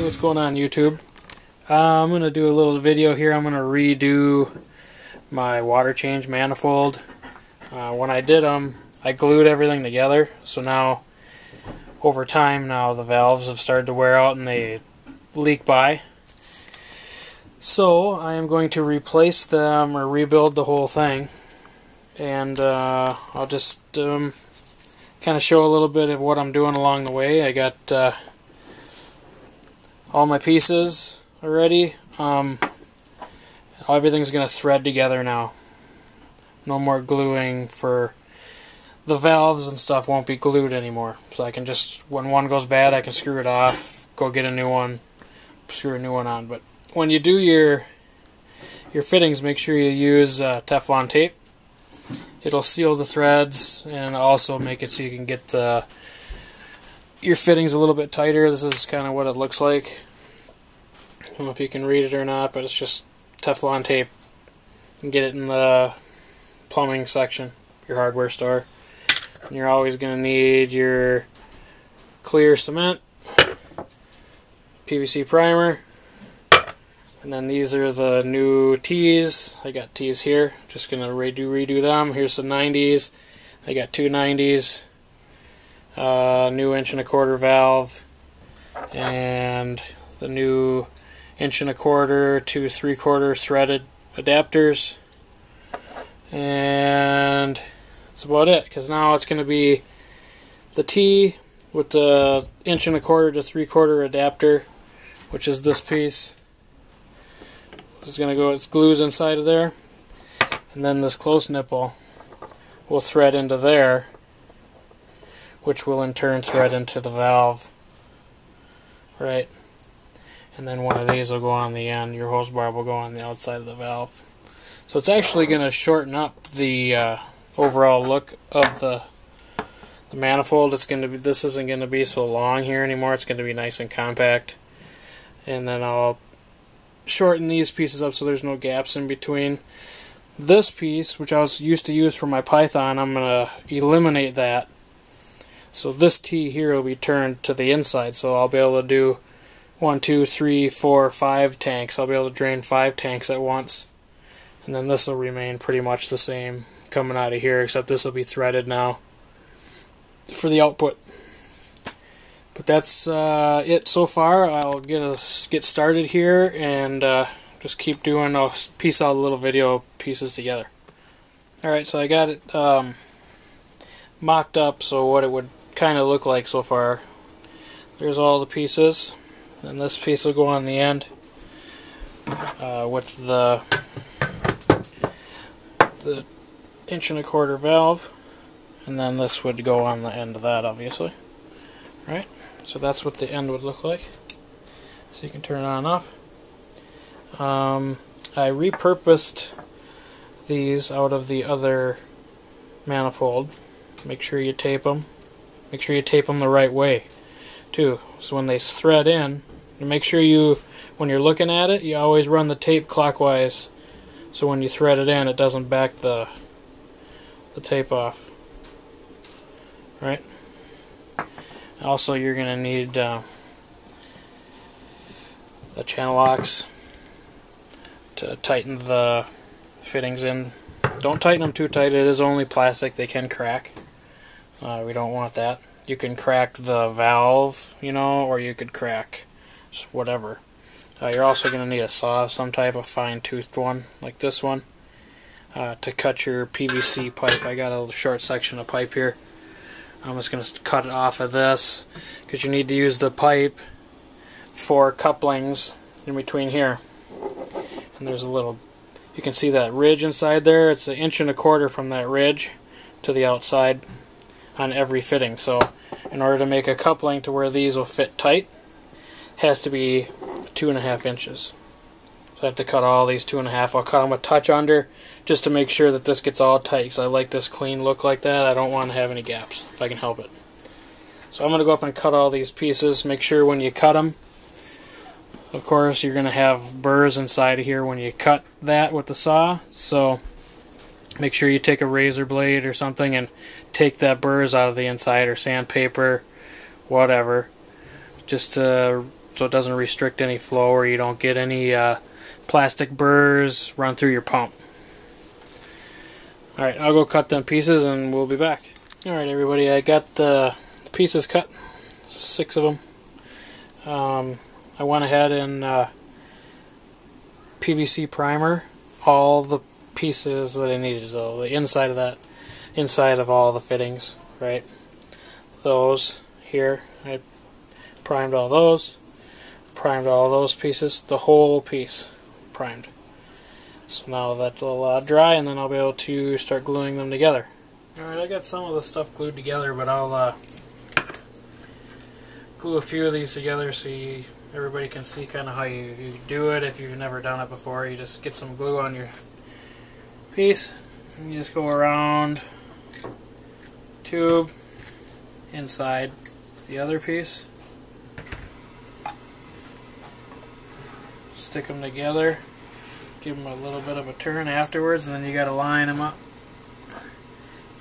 What's going on YouTube? I'm going to do a little video here. I'm going to redo my water change manifold. When I did them, I glued everything together, so now over time now the valves have started to wear out and they leak by. So I am going to replace them or rebuild the whole thing, and I'll just kind of show a little bit of what I'm doing along the way. I got all my pieces already. Everything's going to thread together now. No more gluing for the valves and stuff. Won't be glued anymore. So I can just, when one goes bad, I can screw it off, go get a new one, screw a new one on. But when you do your fittings, make sure you use Teflon tape. It'll seal the threads and also make it so you can get your fittings a little bit tighter. This is kind of what it looks like. I don't know if you can read it or not, but it's just Teflon tape. You can get it in the plumbing section, your hardware store. And you're always going to need your clear cement, PVC primer, and then these are the new tees. I got tees here. Just going to redo them. Here's some 90s. I got two 90s. New 1¼ inch valve, and the new 1¼ inch to 3/4 threaded adapters, and that's about it, because now it's going to be the T with the 1¼ inch to 3/4 adapter, which is this piece. This is going to go, its glues inside of there, and then this close nipple will thread into there, which will in turn thread into the valve, right? And then one of these will go on the end. Your hose bar will go on the outside of the valve. So it's actually going to shorten up the overall look of the manifold. It's going to be, this isn't going to be so long here anymore. It's going to be nice and compact. And then I'll shorten these pieces up so there's no gaps in between. This piece, which I was used to use for my Python, I'm going to eliminate that. So this T here will be turned to the inside, so I'll be able to do 1, 2, 3, 4, 5 tanks. I'll be able to drain 5 tanks at once. And then this will remain pretty much the same coming out of here, except this will be threaded now for the output. But that's it so far. I'll get started here and just keep doing. I'll piece all the little video pieces together. Alright, so I got it mocked up, so what it would kind of look like so far. There's all the pieces, and this piece will go on the end with the 1¼ inch valve, and then this would go on the end of that, obviously. Right? So that's what the end would look like. So you can turn it on and off. I repurposed these out of the other manifold. Make sure you tape them. Make sure you tape them the right way, too. So when they thread in, you make sure you, when you're looking at it, you always run the tape clockwise. So when you thread it in, it doesn't back the tape off. Right? Also, you're going to need the channel locks to tighten the fittings in. Don't tighten them too tight. It is only plastic. They can crack. We don't want that. You can crack the valve, you know, or you could crack whatever. You're also going to need a saw, some type of fine-toothed one, like this one, to cut your PVC pipe. I got a short section of pipe here. I'm just going to cut it off of this, because you need to use the pipe for couplings in between here. And there's a little, you can see that ridge inside there. It's 1¼ inch from that ridge to the outside on every fitting. So in order to make a coupling to where these will fit tight, it has to be 2½ inches. So I have to cut all these 2.5. I'll cut them a touch under just to make sure that this gets all tight, because I like this clean look like that. I don't want to have any gaps if I can help it. So I'm going to go up and cut all these pieces. Make sure when you cut them, of course, you're going to have burrs inside of here when you cut that with the saw. So make sure you take a razor blade or something and take that burrs out of the inside, or sandpaper, whatever, just so it doesn't restrict any flow or you don't get any plastic burrs run through your pump. Alright, I'll go cut them pieces and we'll be back. Alright everybody, I got the pieces cut, 6 of them. I went ahead and PVC primer all the pieces that I needed, so the inside of all the fittings, right? Those here, I primed all those pieces, the whole piece primed. So now that's all dry, and then I'll be able to start gluing them together. Alright, I got some of the stuff glued together, but I'll glue a few of these together so everybody can see kind of how you do it. If you've never done it before, you just get some glue on your piece, and you just go around tube inside the other piece, stick them together, give them a little bit of a turn afterwards, and then you got to line them up.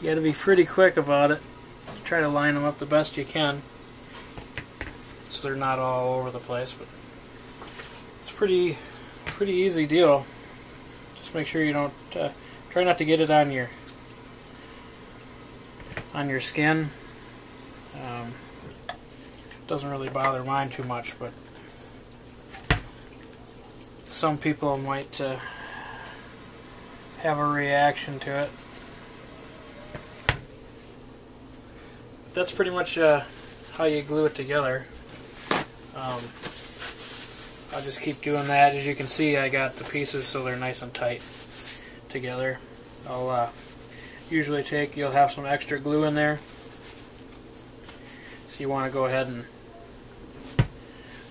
You got to be pretty quick about it. Try to line them up the best you can so they're not all over the place, but it's pretty easy deal. Just make sure you don't try not to get it on your skin. Doesn't really bother mine too much, but some people might have a reaction to it. That's pretty much how you glue it together. I'll just keep doing that. As you can see, I got the pieces so they're nice and tight together. I'll usually you'll have some extra glue in there, so you want to go ahead and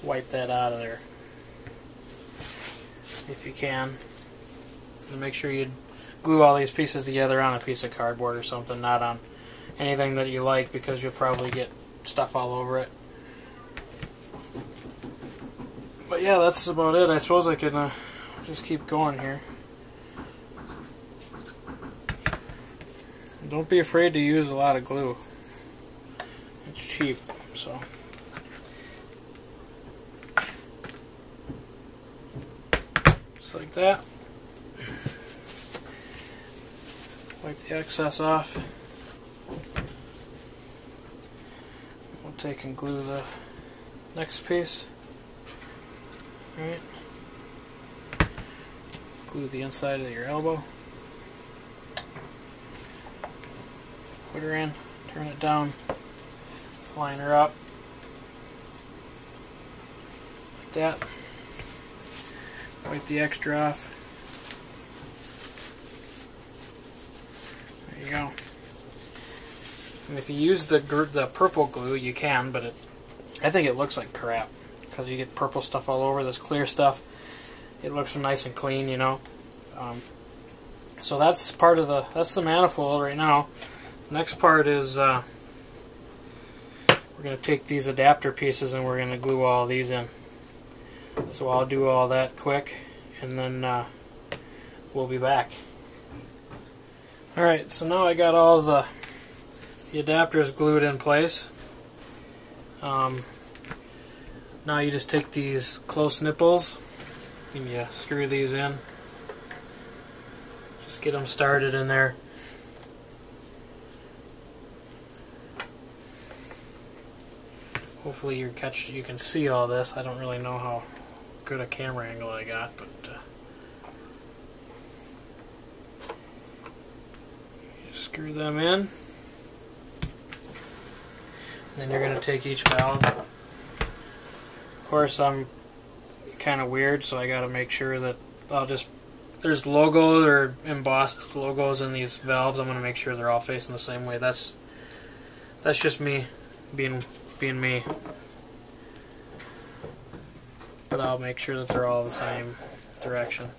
wipe that out of there if you can. And make sure you glue all these pieces together on a piece of cardboard or something, not on anything that you like, because you'll probably get stuff all over it. But yeah, that's about it. I suppose I can just keep going here. Don't be afraid to use a lot of glue. It's cheap, so. Just like that. Wipe the excess off. We'll take and glue the next piece. Alright. Glue the inside of your elbow. Put her in, turn it down, line her up. Like that. Wipe the extra off. There you go. And if you use the purple glue, you can, but I think it looks like crap, because you get purple stuff all over. This clear stuff, it looks nice and clean, you know. So that's part of that's the manifold right now. Next part is we're going to take these adapter pieces and we're going to glue all these in. So I'll do all that quick, and then we'll be back. Alright, so now I got all the adapters glued in place. Now you just take these close nipples and you screw these in. Just get them started in there. Hopefully you can see all this. I don't really know how good a camera angle I got, but you screw them in. And then you're going to take each valve. Of course, I'm kind of weird, so I got to make sure that there's logos or embossed logos in these valves. I'm going to make sure they're all facing the same way. That's just me being me. But I'll make sure that they're all the same direction.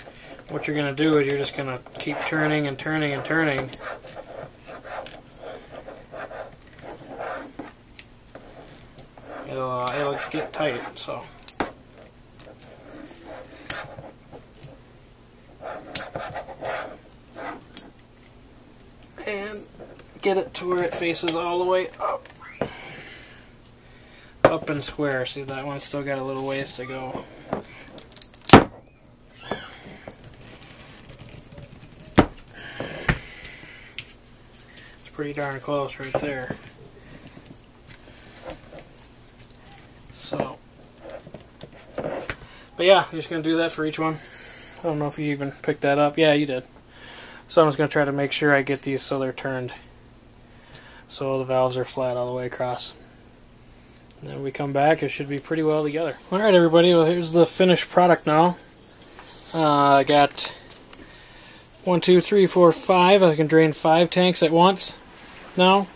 What you're going to do is you're just going to keep turning and turning and turning. It'll get tight, so. And get it to where it faces all the way up. Up and square. See, that one's still got a little ways to go. It's pretty darn close right there. So, but yeah, you're just going to do that for each one. I don't know if you even picked that up. Yeah, you did. So I'm just going to try to make sure I get these so they're turned. So the valves are flat all the way across. And then we come back, it should be pretty well together. Alright everybody, well here's the finished product now. I got 1, 2, 3, 4, 5. I can drain 5 tanks at once now.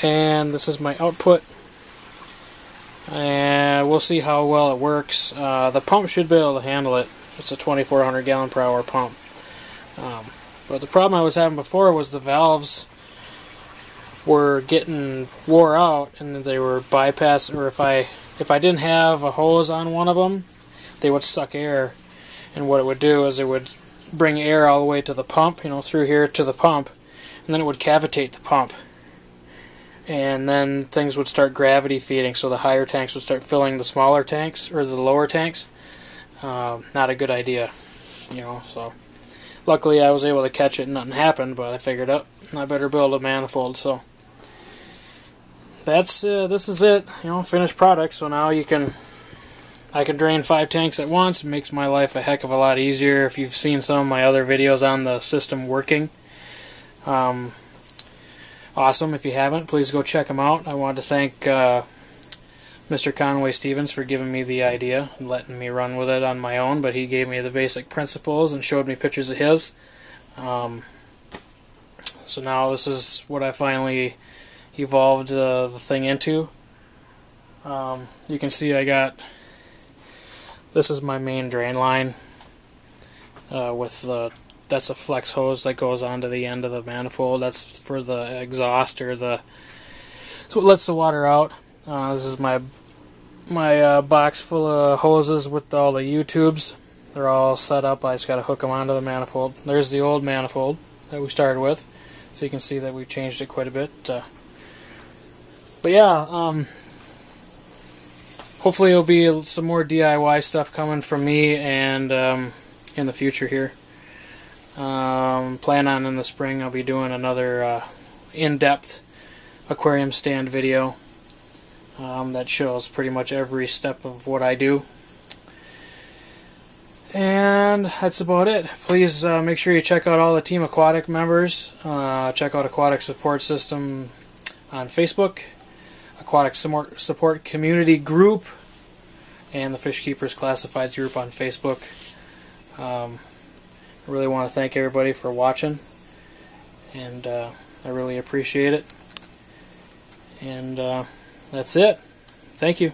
And this is my output. And we'll see how well it works. The pump should be able to handle it. It's a 2,400 gallon per hour pump. But the problem I was having before was the valves were getting wore out and they were bypassed, or if I didn't have a hose on one of them, they would suck air, and what it would do is it would bring air all the way to the pump, you know, through here to the pump, and then it would cavitate the pump, and then things would start gravity feeding, so the higher tanks would start filling the smaller tanks, or the lower tanks. Not a good idea, you know, so luckily I was able to catch it and nothing happened, but I figured out I better build a manifold. So that's this is it, you know, finished product. So now I can drain 5 tanks at once. It makes my life a heck of a lot easier. If you've seen some of my other videos on the system working, awesome. If you haven't, please go check them out. I want to thank Mr. Conway Stevens for giving me the idea and letting me run with it on my own, but he gave me the basic principles and showed me pictures of his. So now this is what I finally evolved the thing into. You can see I got, this is my main drain line with the, that's a flex hose that goes onto the end of the manifold. That's for the exhaust, or the, so it lets the water out. This is my box full of hoses with all the U-tubes. They're all set up. I just got to hook them onto the manifold. There's the old manifold that we started with. So you can see that we've changed it quite a bit. But yeah, hopefully there'll be some more DIY stuff coming from me, and in the future here. Plan on in the spring I'll be doing another in-depth aquarium stand video that shows pretty much every step of what I do. And that's about it. Please make sure you check out all the Team Aquatic members. Check out Aquatic Support System on Facebook, Aquatic Support Community Group, and the Fish Keepers Classifieds group on Facebook. I really want to thank everybody for watching, and I really appreciate it. And that's it. Thank you.